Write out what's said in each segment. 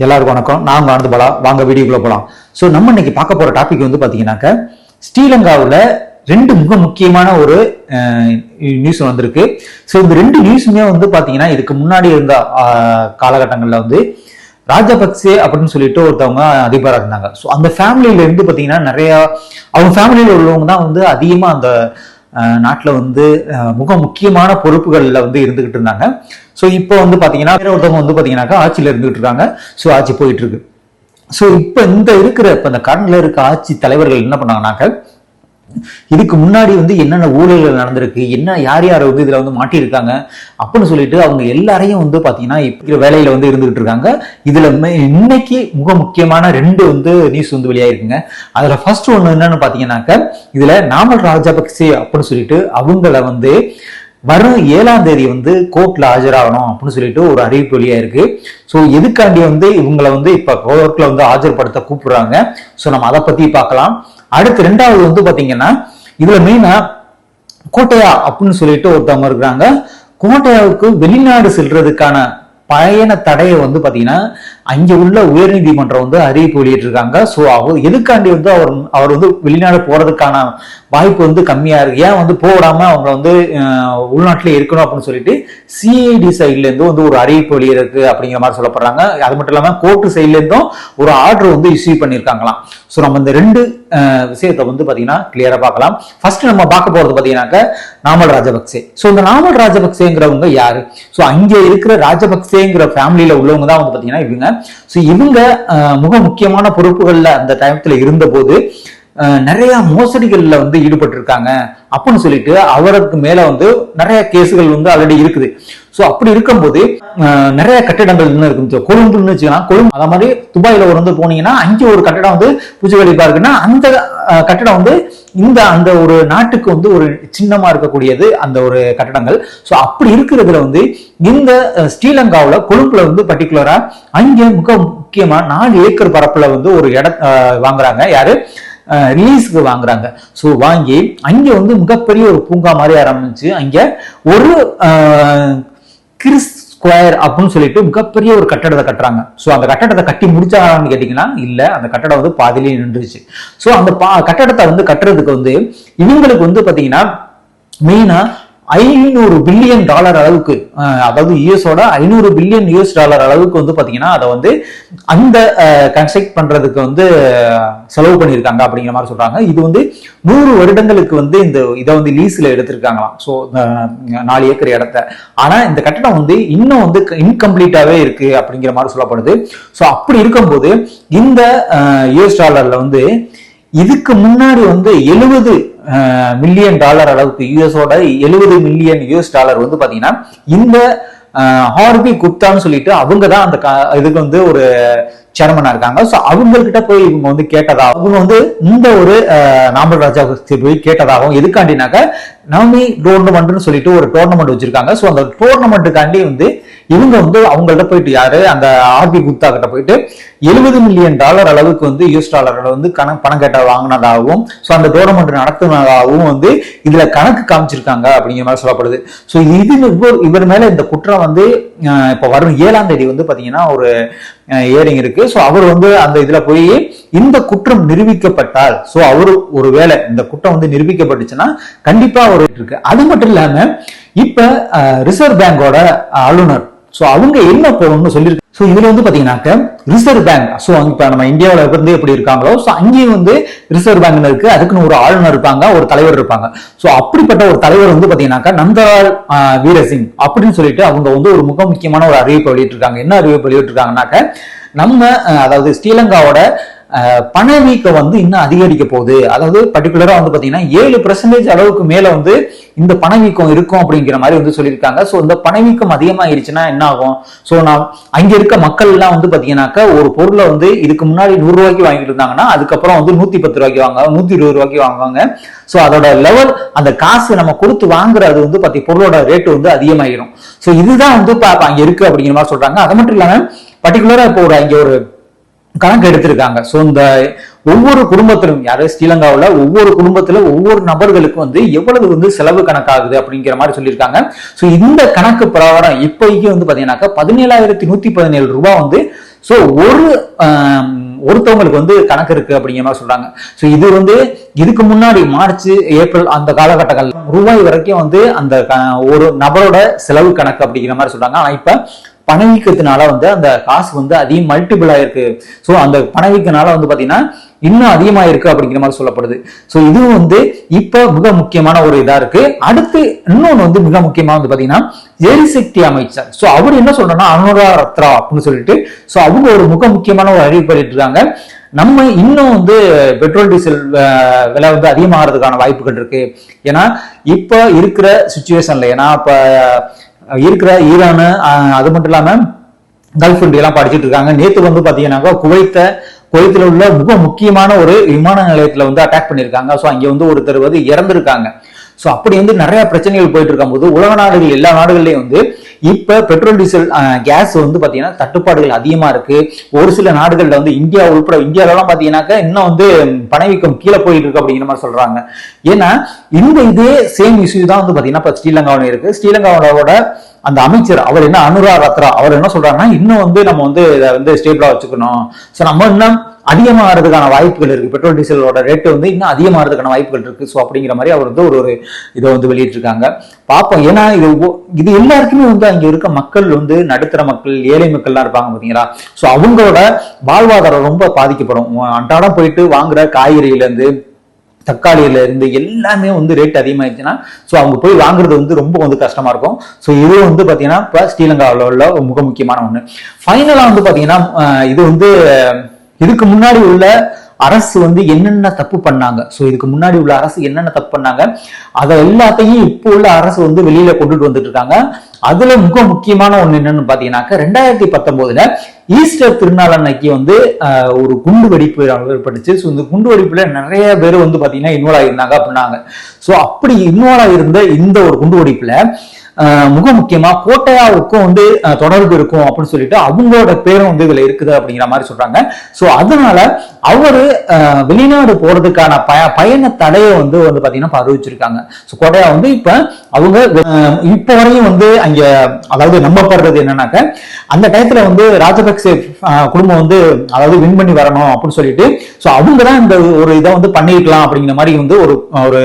எல்லாருக்கும் வணக்கம். நான் ஆனந்த் பாலா. வாங்க வீடியோக்குள்ள போலாம். ஸோ நம்ம இன்னைக்கு பார்க்க போற டாபிக் வந்து பாத்தீங்கன்னாக்க ஸ்ரீலங்காவில் ரெண்டு மிக முக்கியமான ஒரு நியூஸ் வந்திருக்கு. ஸோ இந்த ரெண்டு நியூஸுமே வந்து பாத்தீங்கன்னா இதுக்கு முன்னாடி இருந்த காலகட்டங்களில் வந்து ராஜபக்சே அப்படின்னு சொல்லிட்டு ஒருத்தவங்க அதிபராக இருந்தாங்க. ஸோ அந்த ஃபேமிலியில இருந்து பாத்தீங்கன்னா நிறைய அவங்க ஃபேமிலியில உள்ளவங்க தான் வந்து அதிகமா அந்த நாட்டில் வந்து மிக முக்கியமான பொறுப்புகள்ல வந்து இருந்துகிட்டு இருந்தாங்க. ஸோ இப்போ வந்து பாத்தீங்கன்னா வேற ஒருத்தவங்க வந்து பாத்தீங்கன்னாக்கா ஆட்சியில இருந்துகிட்டு இருக்காங்க. ஸோ ஆட்சி போயிட்டு இருக்கு. ஸோ இப்போ இந்த கரண்ட்ல இருக்க ஆட்சி தலைவர்கள் என்ன பண்ணாங்கன்னாக்க இதுக்கு முன்னாடி வந்து என்னென்ன ஊழல்கள் நடந்திருக்கு, என்ன யார் யார் வந்து இதுல வந்து மாட்டியிருக்காங்க அப்படின்னு சொல்லிட்டு அவங்க எல்லாரையும் வந்து பாத்தீங்கன்னா இப்ப வேலையில வந்து இருந்துகிட்டு இருக்காங்க. இதுல இன்னைக்கு மிக முக்கியமான ரெண்டு வந்து நியூஸ் வந்து வெளியாயிருக்குங்க. அதுல ஃபர்ஸ்ட் ஒண்ணு என்னன்னு பாத்தீங்கன்னாக்க இதுல நாமல் ராஜபக்சே அப்படின்னு சொல்லிட்டு அவங்கள வந்து வரும் 7ஆம் தேதி வந்து கோர்ட்ல ஆஜராகணும் அப்படின்னு சொல்லிட்டு ஒரு அறிவிப்பு வெளியா இருக்கு. ஸோ எதுக்காண்டி வந்து இவங்களை வந்து இப்ப கோர்ட்ல வந்து ஆஜர்படுத்த கூப்பிடுறாங்க. ஸோ நம்ம அதை பத்தி பார்க்கலாம். அடுத்து ரெண்டாவது வந்து பாத்தீங்கன்னா இதுல மெயினா கோட்டையா அப்படின்னு சொல்லிட்டு ஒருத்தவங்க இருக்கிறாங்க. கோட்டையாவுக்கு வெளிநாடு செல்றதுக்கான பயண தடையை வந்து பாத்தீங்கன்னா அங்க உள்ள உயர்நீதிமன்றம் வந்து அறிவிப்பு வெளியிட்டிருக்காங்க. ஸோ அவர் எதுக்காண்டி வந்து அவர் வந்து வெளிநாடு போறதுக்கான வாய்ப்பு வந்து கம்மியா இருக்கு, ஏன் வந்து போடாம அவங்க வந்து உள்நாட்டிலே இருக்கணும் அப்படின்னு சொல்லிட்டு சிஐடி சைட்ல இருந்து வந்து ஒரு அறிவிப்பு வெளியிருக்கு அப்படிங்கிற மாதிரி சொல்லப்படுறாங்க. அது மட்டும் இல்லாம கோர்ட்டு சைட்ல இருந்தும் ஒரு ஆர்டர் வந்து இஷ்யூ பண்ணியிருக்காங்களாம். ஸோ நம்ம இந்த ரெண்டு விஷயத்தை வந்து பாத்தீங்கன்னா கிளியரா பார்க்கலாம். ஃபர்ஸ்ட் நம்ம பார்க்க போறது பாத்தீங்கன்னாக்க நாமல் ராஜபக்சே. ஸோ இந்த நாமல் ராஜபக்சேங்கிறவங்க யாரு? ஸோ அங்க இருக்கிற ராஜபக்சேங்கிற ஃபேமிலியில உள்ளவங்க தான் வந்து பாத்தீங்கன்னா இவங்க. ஸோ இவங்க மிக முக்கியமான பொறுப்புகள்ல அந்த டைம்ல இருந்த போது நிறைய மோசடிகள்ல வந்து ஈடுபட்டு இருக்காங்க அப்படின்னு சொல்லிட்டு அவருக்கு மேல வந்து நிறைய கேசுகள் வந்து ஆல்ரெடி இருக்குது. ஸோ அப்படி இருக்கும்போது நிறைய கட்டிடங்கள் இருக்கு. கொழும்புன்னு வச்சுக்கலாம், கொழும்பு அத மாதிரி துபாயில ஒரு வந்து போனீங்கன்னா அங்கே ஒரு கட்டிடம் வந்து பூச்சிகளிப்பா இருக்குன்னா அந்த கட்டிடம் வந்து அந்த ஒரு நாட்டுக்கு வந்து ஒரு சின்னமா இருக்கக்கூடியது அந்த ஒரு கட்டடங்கள். ஸோ அப்படி இருக்கிறதுல வந்து இந்த ஸ்ரீலங்காவில கொழும்புல வந்து பர்டிகுலரா அங்கே மிக முக்கியமா 4 ஏக்கர் பரப்புல வந்து ஒரு வாங்குறாங்க. யாரு? ரிலீஸ்க்கு வாங்குறாங்க. ஸோ வாங்கி அங்க வந்து மிகப்பெரிய ஒரு பூங்கா மாதிரி ஆரம்பிச்சு அங்க ஒரு கிறிஸ் ஸ்கொயர் அப்படின்னு சொல்லிட்டு மிகப்பெரிய ஒரு கட்டடத்தை கட்டுறாங்க. ஸோ அந்த கட்டடத்தை கட்டி முடிச்சாங்கன்னு கேட்டீங்கன்னா இல்ல, அந்த கட்டடம் வந்து பாதியிலேயே நின்றுச்சு. ஸோ அந்த கட்டடத்தை வந்து கட்டுறதுக்கு வந்து இவங்களுக்கு வந்து பாத்தீங்கன்னா மெயினா $500 பில்லியன் அளவுக்கு, அதாவது யூஎஸோட $500 பில்லியன் அளவுக்கு வந்து பாத்தீங்கன்னா அதை வந்து அந்த கன்ஸ்ட்ரக்ட் பண்றதுக்கு வந்து செலவு பண்ணியிருக்காங்க அப்படிங்கிற மாதிரி சொல்றாங்க. இது வந்து 100 வருடங்களுக்கு வந்து இதை வந்து லீஸ்ல எடுத்திருக்காங்களாம். ஸோ 4 ஏக்கர் இடத்த. ஆனா இந்த கட்டடம் வந்து இன்னும் வந்து இன்கம்ப்ளீட்டாவே இருக்கு அப்படிங்கிற மாதிரி சொல்லப்படுது. ஸோ அப்படி இருக்கும்போது இந்த $US வந்து இதுக்கு முன்னாடி வந்து $70 மில்லியன் அளவுக்கு யூஎஸோட $70 மில்லியன் வந்து பாத்தீங்கன்னா இந்த ஹார்வி குப்தான்னு சொல்லிட்டு அவங்க தான் அந்த இதுக்கு வந்து ஒரு சேர்மனா இருக்காங்க. ஸோ அவங்ககிட்ட போய் இவங்க வந்து கேட்டதாகவும் அவங்க வந்து இந்த ஒரு நாமல் ராஜபக்சே போய் கேட்டதாகவும் எதுக்காண்டினாக்க நவமி டோர்னமெண்ட்னு சொல்லிட்டு ஒரு டோர்னமெண்ட் வச்சிருக்காங்க. ஸோ அந்த டோர்னமெண்ட்டுக்காண்டி வந்து இவங்க வந்து அவங்கள்ட்ட போயிட்டு யாரு அந்த ஆர்பி குப்தா கிட்ட போயிட்டு $70 மில்லியன் அளவுக்கு வந்து US வந்து பணம் கேட்ட வாங்கினதாகவும் ஸோ அந்த டோர்னமெண்ட் நடத்தினதாகவும் வந்து இதுல கணக்கு காமிச்சிருக்காங்க அப்படிங்கிற மாதிரி சொல்லப்படுது. ஸோ இது இவர் மேல இந்த குற்றம் வந்து இப்ப வரும் 7ஆம் தேதி வந்து பாத்தீங்கன்னா ஒரு ஹியரிங் இருக்கு. ஸோ அவர் வந்து அந்த இதுல போய் இந்த குற்றம் நிரூபிக்கப்பட்டால் ஸோ அவரு ஒருவேளை இந்த குற்றம் வந்து நிரூபிக்கப்பட்டுச்சுன்னா கண்டிப்பா அவர் இருக்கு. அது மட்டும் இல்லாம இப்ப ரிசர்வ் பேங்கோட ஆளுநர் ஸோ அவங்க என்ன போகணும்னு சொல்லியிருக்காங்க. ஸோ இதுல வந்து பாத்தீங்கன்னாக்க ரிசர்வ் பேங்க் ஸோ இப்ப நம்ம இந்தியாவில இருந்து எப்படி இருக்காங்களோ ஸோ அங்கேயும் வந்து ரிசர்வ் பேங்க் இருக்கு, அதுக்குன்னு ஒரு ஆளுநர் இருப்பாங்க, ஒரு தலைவர் இருப்பாங்க. ஸோ அப்படிப்பட்ட ஒரு தலைவர் வந்து பாத்தீங்கன்னாக்கா நந்தலால் வீரசிங் அப்படின்னு சொல்லிட்டு அவங்க வந்து ஒரு மிக முக்கியமான ஒரு அறிவிப்பு வெளியிட்டிருக்காங்க. என்ன அறிவிப்பு வெளியிட்டிருக்காங்கன்னாக்க நம்ம அதாவது ஸ்ரீலங்காவோட பணவீக்கம் வந்து இன்னும் அதிகரிக்க போகுது. அதாவது பர்டிகுலரா வந்து பாத்தீங்கன்னா 7% அளவுக்கு மேல வந்து இந்த பணவீக்கம் இருக்கும் அப்படிங்கிற மாதிரி வந்து சொல்லியிருக்காங்க. ஸோ இந்த பணவீக்கம் அதிகமாகிருச்சுன்னா என்ன ஆகும்? ஸோ நான் அங்க இருக்க மக்கள் எல்லாம் வந்து பாத்தீங்கன்னாக்கா ஒரு பொருளை வந்து இதுக்கு முன்னாடி $100 வாங்கிட்டு இருந்தாங்கன்னா அதுக்கப்புறம் வந்து $110 வாங்குவாங்க, $120 வாங்குவாங்க. ஸோ அதோட லெவல் அந்த காசு நம்ம கொடுத்து வாங்குறது வந்து பொருளோட ரேட்டு வந்து அதிகமாகிடும். ஸோ இதுதான் வந்து அங்க இருக்கு அப்படிங்கிற மாதிரி சொல்றாங்க. அது மட்டும் இல்லாம பர்டிகுலரா இப்போ அங்க ஒரு கணக்கு எடுத்திருக்காங்க. ஸோ இந்த ஒவ்வொரு குடும்பத்திலும் யாரு ஸ்ரீலங்காவில் ஒவ்வொரு குடும்பத்துல ஒவ்வொரு நபர்களுக்கு வந்து எவ்வளவு வந்து செலவு கணக்காகுது அப்படிங்கிற மாதிரி சொல்லியிருக்காங்க. ஸோ இந்த கணக்கு பிரகாரம் இப்போதைக்கு வந்து பாத்தீங்கன்னாக்கா 17,117 ரூபாய் வந்து ஸோ ஒருத்தவங்களுக்கு வந்து கணக்கு இருக்கு அப்படிங்கிற மாதிரி சொல்றாங்க. ஸோ இது வந்து இதுக்கு முன்னாடி மார்ச் ஏப்ரல் அந்த காலகட்டங்கள் ரூபாய் வரைக்கும் வந்து அந்த ஒரு நபரோட செலவு கணக்கு அப்படிங்கிற மாதிரி சொல்றாங்க. ஆனா இப்ப பணவீக்கத்தினால வந்து அந்த காசு வந்து அதிகம் மல்டிபிள் ஆயிருக்கு. ஸோ அந்த பணவீக்கனால வந்து பாத்தீங்கன்னா இன்னும் அதிகமா இருக்கு அப்படிங்கிற மாதிரி சொல்லப்படுது. ஸோ இதுவும் வந்து இப்ப மிக முக்கியமான ஒரு இதா இருக்கு. அடுத்து இன்னொன்னு வந்து மிக முக்கியமா வந்து பாத்தீங்கன்னா எரிசக்தி அமைச்சர். ஸோ அவர் என்ன சொல்றேன்னா அனுரா ரத்ரா அப்படின்னு சொல்லிட்டு ஸோ அவங்க ஒரு மிக முக்கியமான ஒரு அறிவிப்பு இருக்காங்க. நம்ம இன்னும் வந்து பெட்ரோல் டீசல் விலை வந்து அதிகமாகிறதுக்கான வாய்ப்புகள் இருக்கு. ஏன்னா இப்ப இருக்கிற சுச்சுவேஷன்ல ஏன்னா இப்ப இருக்கிற ஈரானு அது மட்டும் இல்லாம கல்ஃப் எல்லாம் படிச்சுட்டு இருக்காங்க. நேத்து வந்து பாத்தீங்கன்னாக்கா குவைத்துல உள்ள மிக முக்கியமான ஒரு விமான நிலையத்துல வந்து அட்டாக் பண்ணிருக்காங்க. ஸோ அங்க வந்து ஒருத்தர் வந்து இறந்திருக்காங்க. ஸோ அப்படி வந்து நிறைய பிரச்சனைகள் போயிட்டு இருக்கும் போது உலக நாடுகள் எல்லா நாடுகள்லயும் வந்து இப்ப பெட்ரோல் டீசல் கேஸ் வந்து பாத்தீங்கன்னா தட்டுப்பாடுகள் அதிகமா இருக்கு. ஒரு சில நாடுகள்ல வந்து இந்தியா உள்பட இந்தியாவிலாம் பாத்தீங்கன்னாக்கா இன்னும் வந்து பணவீக்கம் கீழே போயிட்டு இருக்கு அப்படிங்கிற மாதிரி சொல்றாங்க. ஏன்னா இதே சேம் இஷ்யூ தான் வந்து பாத்தீங்கன்னா இப்ப ஸ்ரீலங்காவில இருக்கு. ஸ்ரீலங்காவோட அந்த அமைச்சர் அவர் என்ன அனுரா ரத்ரா அவர் என்ன சொல்றாருன்னா இன்னும் வந்து நம்ம வந்து இதை வந்து ஸ்டேபிளா வச்சுக்கணும். ஸோ நம்ம இன்னும் அதிகமாகிறதுக்கான வாய்ப்புகள் இருக்கு. பெட்ரோல் டீசலோட ரேட்டு வந்து இன்னும் அதிகமாகிறதுக்கான வாய்ப்புகள் இருக்கு. ஸோ அப்படிங்கிற மாதிரி அவர் வந்து ஒரு இதை வந்து வெளியிட்டிருக்காங்க. பார்ப்போம். ஏன்னா இது எல்லாருக்குமே வந்து அங்க இருக்க மக்கள் வந்து நடுத்தர மக்கள் ஏழை மக்கள்லாம் இருப்பாங்க பாத்தீங்களா. ஸோ அவங்களோட வாழ்வாதாரம் ரொம்ப பாதிக்கப்படும். அன்றாடம் போயிட்டு வாங்குற காய்கறியில இருந்து தக்காளியில இருந்து எல்லாமே வந்து ரேட் அதிகமாயிடுச்சுன்னா ஸோ அவங்க போய் வாங்குறது வந்து ரொம்ப வந்து கஷ்டமா இருக்கும். ஸோ இது வந்து பாத்தீங்கன்னா இப்ப ஸ்ரீலங்காவில் உள்ள மிக முக்கியமான ஒண்ணு. ஃபைனலா வந்து பாத்தீங்கன்னா இது வந்து இதுக்கு முன்னாடி உள்ள அரசு வந்து என்னென்ன தப்பு பண்ணாங்க. ஸோ இதுக்கு முன்னாடி உள்ள அரசு என்னென்ன தப்பு பண்ணாங்க அதை எல்லாத்தையும் இப்போ உள்ள அரசு வந்து வெளியில கொண்டுட்டு வந்துட்டு இருக்காங்க. அதுல மிக முக்கியமான ஒண்ணு என்னன்னு பாத்தீங்கன்னாக்க 2019 ஈஸ்டர் திருநாள் அன்னைக்கு வந்து ஒரு குண்டு வெடிப்பு ஏற்பட்டுச்சு. ஸோ இந்த குண்டு வெடிப்புல நிறைய பேர் வந்து பாத்தீங்கன்னா இன்வால்வ் ஆயிருந்தாங்க அப்படின்னாங்க. ஸோ அப்படி இன்வால்வ் ஆயிருந்த இந்த ஒரு குண்டு வெடிப்புல மிக முக்கியமா கோட்டையாவுக்கும் வந்து தொடர்பு இருக்கும் அப்படின்னு சொல்லிட்டு அவங்களோட பேரும் வந்து இதுல இருக்குது அப்படிங்கிற மாதிரி சொல்றாங்க. சோ அதனால அவரு வெளிநாடு போறதுக்கான பயண தடையை வந்து பாத்தீங்கன்னா அறிவிச்சிருக்காங்க. சோ கோட்டையா வந்து இப்ப அவங்க இப்ப வரையும் வந்து அங்க அதாவது நம்பப்படுறது என்னன்னாக்க அந்த டயத்துல வந்து ராஜபக்சே குடும்பம் வந்து அதாவது வின் பண்ணி வரணும் அப்படின்னு சொல்லிட்டு சோ அவங்கதான் இந்த ஒரு இதை வந்து பண்ணிருக்கலாம் அப்படிங்கிற மாதிரி வந்து ஒரு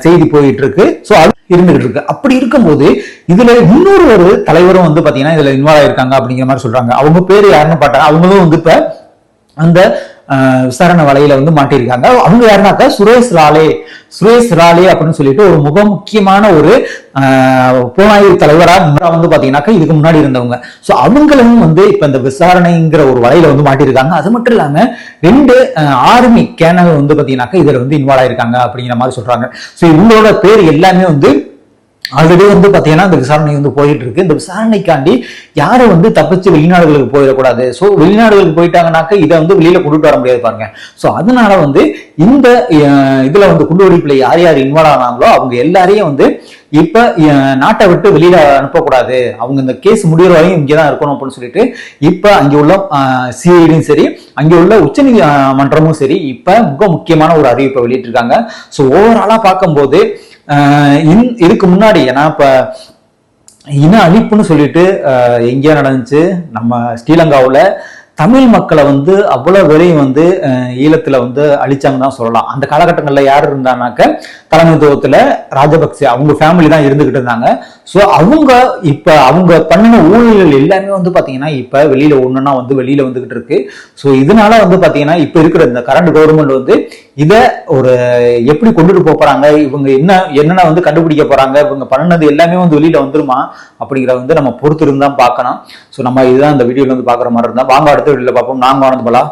செய்தி போயிட்டு இருக்கு. சோ அது இருந்துகிட்டு இருக்கு. அப்படி இருக்கும்போது இதுல இன்னொரு ஒரு தலைவரும் வந்து பாத்தீங்கன்னா இதுல இன்வால்வ் ஆயிருக்காங்க அப்படிங்கிற மாதிரி சொல்றாங்க. அவங்க பேரு யாருன்னு பார்த்தா அவங்களும் வந்து இப்ப அந்த விசாரணை வலையில வந்து மாட்டிருக்காங்க. அவங்க யாருனாக்கா சுரேஷ் ராலே அப்படின்னு சொல்லிட்டு ஒரு மிக முக்கியமான ஒரு புலனாய்வு தலைவரா வந்து பாத்தீங்கன்னாக்கா இதுக்கு முன்னாடி இருந்தவங்க. சோ அவங்களும் வந்து இப்ப இந்த விசாரணைங்கிற ஒரு வலையில வந்து மாட்டிருக்காங்க. அது மட்டும் இல்லாம 2 ஆர்மி கேனல் வந்து பாத்தீங்கன்னாக்கா இதுல வந்து இன்வால்வ் ஆயிருக்காங்க அப்படிங்கிற மாதிரி சொல்றாங்க. சோ இவங்களோட பேர் எல்லாமே வந்து ஆல்ரெடி வந்து பாத்தீங்கன்னா இந்த விசாரணை வந்து போயிட்டு இருக்கு. இந்த விசாரணைக்காண்டி யாரும் வந்து தப்பிச்சு வெளிநாடுகளுக்கு போயிடக்கூடாது. சோ வெளிநாடுகளுக்கு போயிட்டாங்கன்னாக்க இதை வந்து வெளியில கொண்டுட்டு வர முடியாது பாருங்க. சோ அதனால வந்து இந்த இதுல வந்து குண்டுவெடிப்புல யார் இன்வால்வ் ஆனாங்களோ அவங்க எல்லாரையும் வந்து இப்ப நாட்டை விட்டு வெளியில அனுப்பக்கூடாது. அவங்க இந்த கேஸ் முடிகிற வரையும் இங்கதான் இருக்கணும் அப்படின்னு சொல்லிட்டு இப்ப அங்க உள்ள சிஐடியும் சரி அங்க உள்ள உச்ச நீதிமன்றமும் சரி இப்ப மிக முக்கியமான ஒரு அறிவிப்பை வெளியிட்டிருக்காங்க. சோ ஓவராலா பார்க்கும்போது இதுக்கு முன்னாடி ஏன்னா இப்ப இன அழிப்புன்னு சொல்லிட்டு எங்கேயோ நடந்துச்சு. நம்ம ஸ்ரீலங்காவுல தமிழ் மக்களை வந்து அவ்வளவு வேலையும் வந்து ஈழத்துல வந்து அழிச்சாங்கன்னு தான் சொல்லலாம். அந்த காலகட்டங்கள்ல யார் இருந்தாங்கனாக்க தலைமைத்துவத்துல ராஜபக்சே அவங்க ஃபேமிலி தான் இருந்துகிட்டு இருந்தாங்க. ஸோ அவங்க பண்ணின ஊழல்கள் எல்லாமே வந்து பாத்தீங்கன்னா இப்ப வெளியில ஒண்ணுன்னா வந்து வெளியில வந்துகிட்டு இருக்கு. ஸோ இதனால வந்து பாத்தீங்கன்னா இப்ப இருக்கிற இந்த கரண்ட் கவர்மெண்ட் வந்து இதை ஒரு எப்படி கொண்டுட்டு போறாங்க, இவங்க என்னென்ன வந்து கண்டுபிடிக்க போறாங்க, இவங்க பண்ணது எல்லாமே வந்து வெளியில வந்துருமா அப்படிங்கிற வந்து நம்ம பொறுத்து இருந்தா பார்க்கணும். ஸோ நம்ம இதுதான் இந்த வீடியோல வந்து பாக்குற மாதிரி இருந்தா வாங்க அடுத்த வீடியோல பார்ப்போம். நாங்க ஆனந்த் பலா.